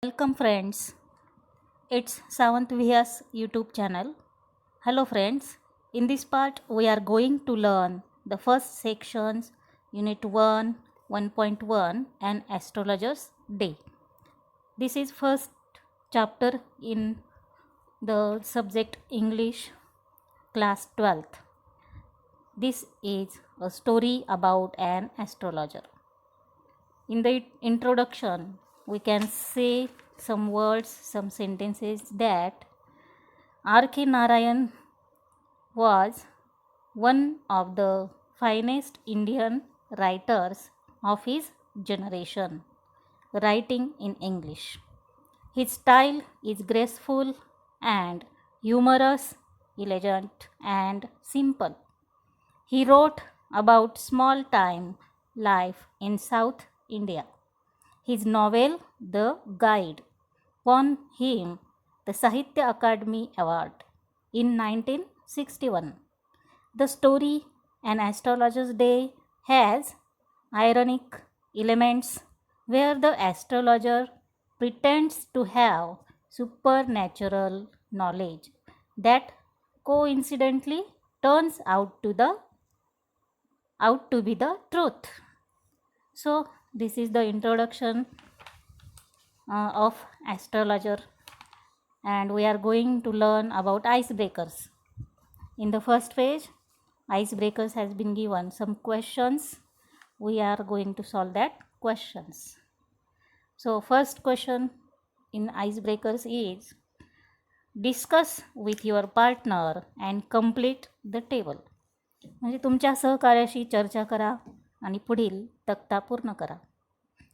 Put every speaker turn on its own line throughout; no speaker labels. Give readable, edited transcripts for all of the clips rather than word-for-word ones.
Welcome friends, it's Savant Viha's YouTube channel. Hello friends, in this part we are going to learn the first sections Unit 1, 1.1 and Astrologer's Day. This is first chapter in the subject English class 12th. This is a story about an astrologer. In the introduction, we can say some words, some sentences that R.K. Narayan was one of the finest Indian writers of his generation, writing in English. His style is graceful and humorous, elegant, and simple. He wrote about small time life in South India. His novel, The Guide, won him the Sahitya Akademi Award in 1961. The story An Astrologer's Day has ironic elements where the astrologer pretends to have supernatural knowledge that coincidentally turns out to be the truth. So this is the introduction of astrologer, and we are going to learn about icebreakers. In the first page, icebreakers has been given some questions. We are going to solve that questions. So first question in icebreakers is discuss with your partner and complete the table. म्हणजे तुमच्या सहकार्याशी चर्चा करा आणि पुढील तक्ता पूर्ण करा.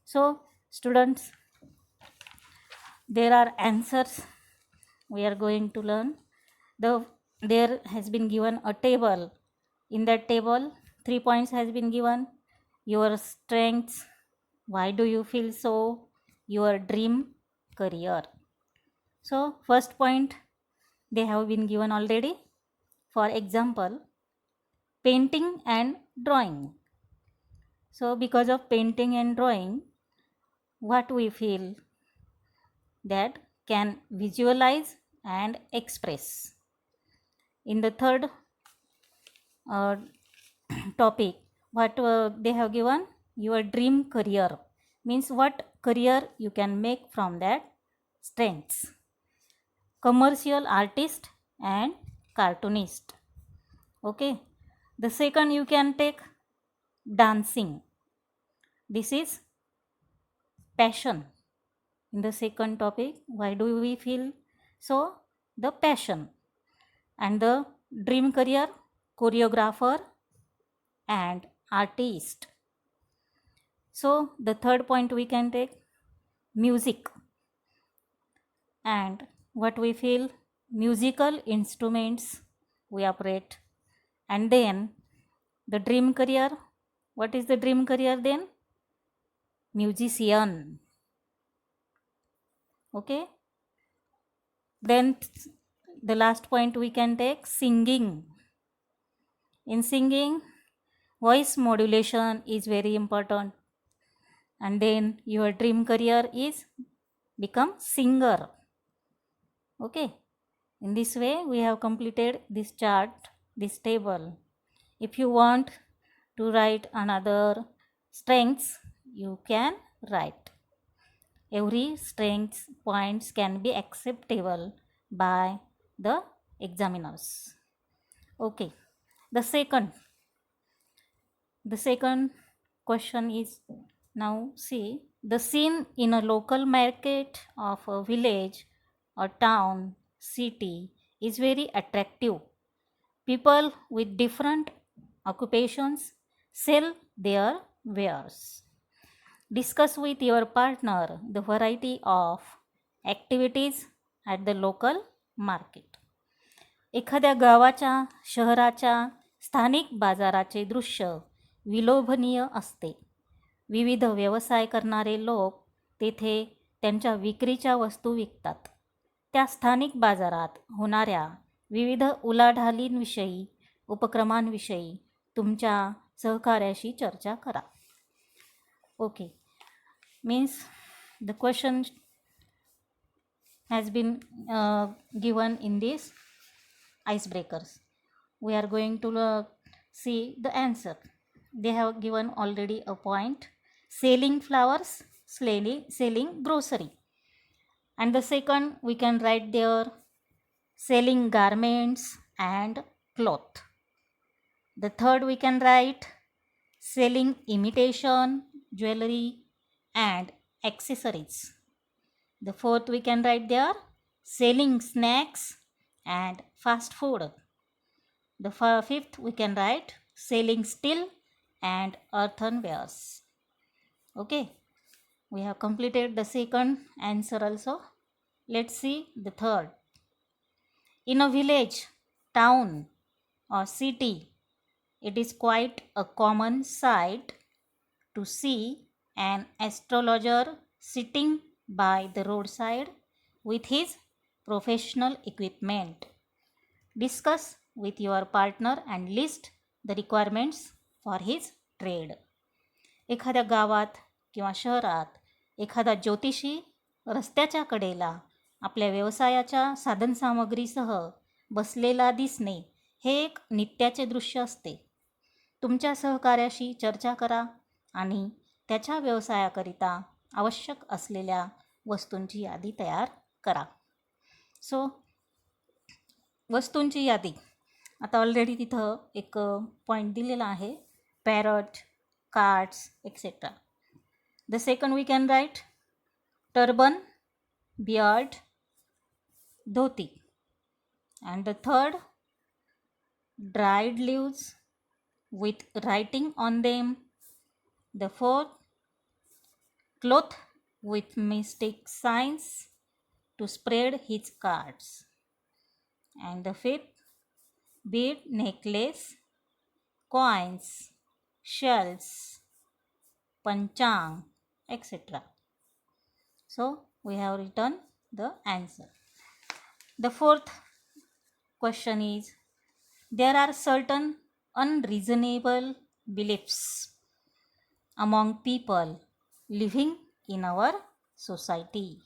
So students, there are answers we are going to learn. There has been given a table. In that table 3 points has been given: your strengths, why do you feel so, your dream career. So first point they have been given already. For example, painting and drawing. So because of painting and drawing, what we feel that can visualize and express. In the third topic, what they have given, your dream career, means what career you can make from that strengths. Commercial artist and cartoonist. Okay, the second you can take dancing. This is passion. In the second topic, why do we feel so, the passion. And the dream career, choreographer and artist. So the third point we can take music, and what we feel, musical instruments we operate. And then the dream career, what is the dream career then? Musician. Okay, then the last point we can take singing. In singing, voice modulation is very important, and then your dream career is become singer. Okay, in this way we have completed this chart, this table. If you want to write another strengths, you can write. Every strengths points can be acceptable by the examiners. Okay, the second question is, now see, the scene in a local market of a village or town, city is very attractive. People with different occupations sell their wares. Discuss with your partner the variety of activities at the local market. एखाद्या गावाच्या, शहराच्या स्थानिक बाजाराचे दृश्य विलोभनीय असते. विविध व्यवसाय करणारे लोक तेथे त्यांच्या विक्रीच्या वस्तू विकतात. त्या स्थानिक बाजारात होणाऱ्या विविध उलाढालींविषयी, उपक्रमांविषयी तुमच्या सहकार्याशी चर्चा करा. Okay, means the question has been given in these icebreakers. We are going to see the answer. They have given already a point: selling flowers, selling grocery. And the second, we can write there, selling garments and cloth. The third, we can write selling imitation jewelry and accessories. The fourth, we can write there, selling snacks and fast food. The fifth, we can write selling steel and earthenwares. Okay, we have completed the second answer also. Let's see the third. In a village, town, or city, it is quite a common sight to see an astrologer sitting by the roadside with his professional equipment. Discuss with your partner and list the requirements for his trade. एखाद्या गावात किंवा शहरात एखादा ज्योतिषी रस्त्याच्या कडेला आपल्या व्यवसायाच्या साधनसामग्रीसह बसलेला दिसणे हे एक नित्याचे दृश्य असते. तुमच्या सहकार्याशी चर्चा करा आणि त्याच्या व्यवसायाकरिता आवश्यक असलेल्या वस्तूंची यादी तयार करा. सो वस्तूंची यादी आता ऑलरेडी तिथं एक पॉईंट दिलेला आहे, parrot, cards etcetera. The second we can write turban, beard, dhoti. And the third, dried leaves with writing on them. The fourth, cloth with mystic signs to spread his cards. And the fifth, bead necklace, coins, shells, panchang, etc. So we have written the answer. The fourth question is, there are certain unreasonable beliefs among people living in our society.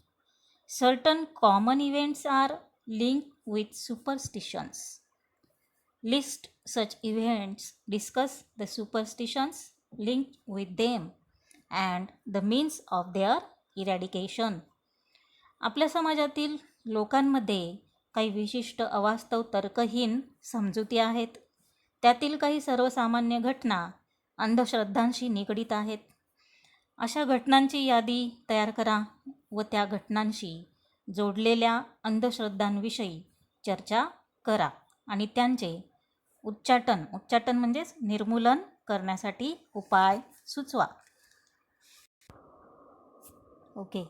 Certain common events are linked with superstitions. List such events, discuss the superstitions linked with them and the means of their eradication. आपल्या समाजातील लोकांमध्ये काही विशिष्ट अवास्तव तर्कहीन समजुती आहेत. त्यातील काही सर्वसामान्य घटना अंधश्रद्धांशी निगडीत आहेत. अशा घटनांची यादी तयार करा व त्या घटनांशी जोडलेल्या अंधश्रद्धांविषयी चर्चा करा आणि त्यांचे उच्चाटन म्हणजेच निर्मूलन करण्यासाठी उपाय सुचवा. Okay,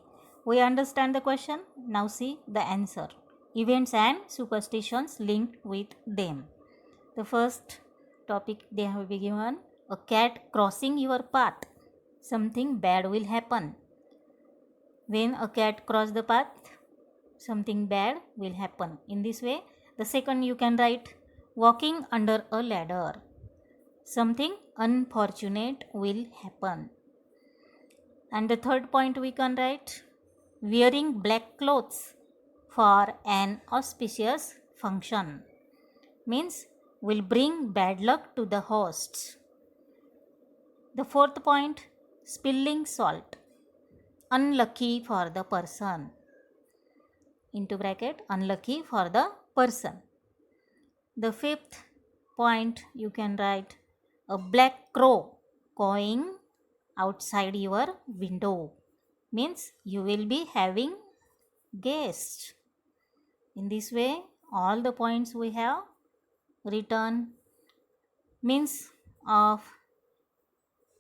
we understand the question. Now see the answer. Events and superstitions linked with them. The first topic they have been given, a cat crossing your path, something bad will happen. When a cat cross the path, something bad will happen. In this way, the second you can write, walking under a ladder, something unfortunate will happen. And the third point we can write, wearing black clothes for an auspicious function, means will bring bad luck to the hosts. The fourth point, spilling salt, unlucky for the person, into bracket unlucky for the person. The fifth point you can write, a black crow cawing outside your window, means you will be having guests. In this way, all the points we have written. Means of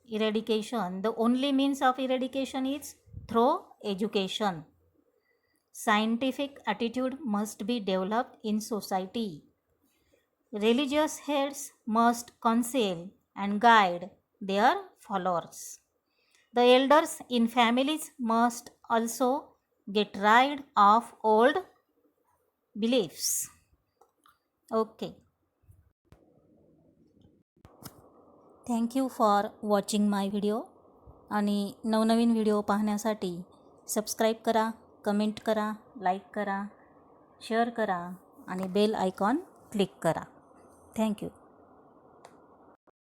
eradication, the only means of eradication is through education. Scientific attitude must be developed in society. Religious heads must counsel and guide their followers. The elders in families must also get rid of old beliefs. Okay. Thank you for watching my video. आणि नवनवीन video पाहण्यासाठी subscribe करा, comment करा, like करा, share करा आणि bell icon click करा. Thank you.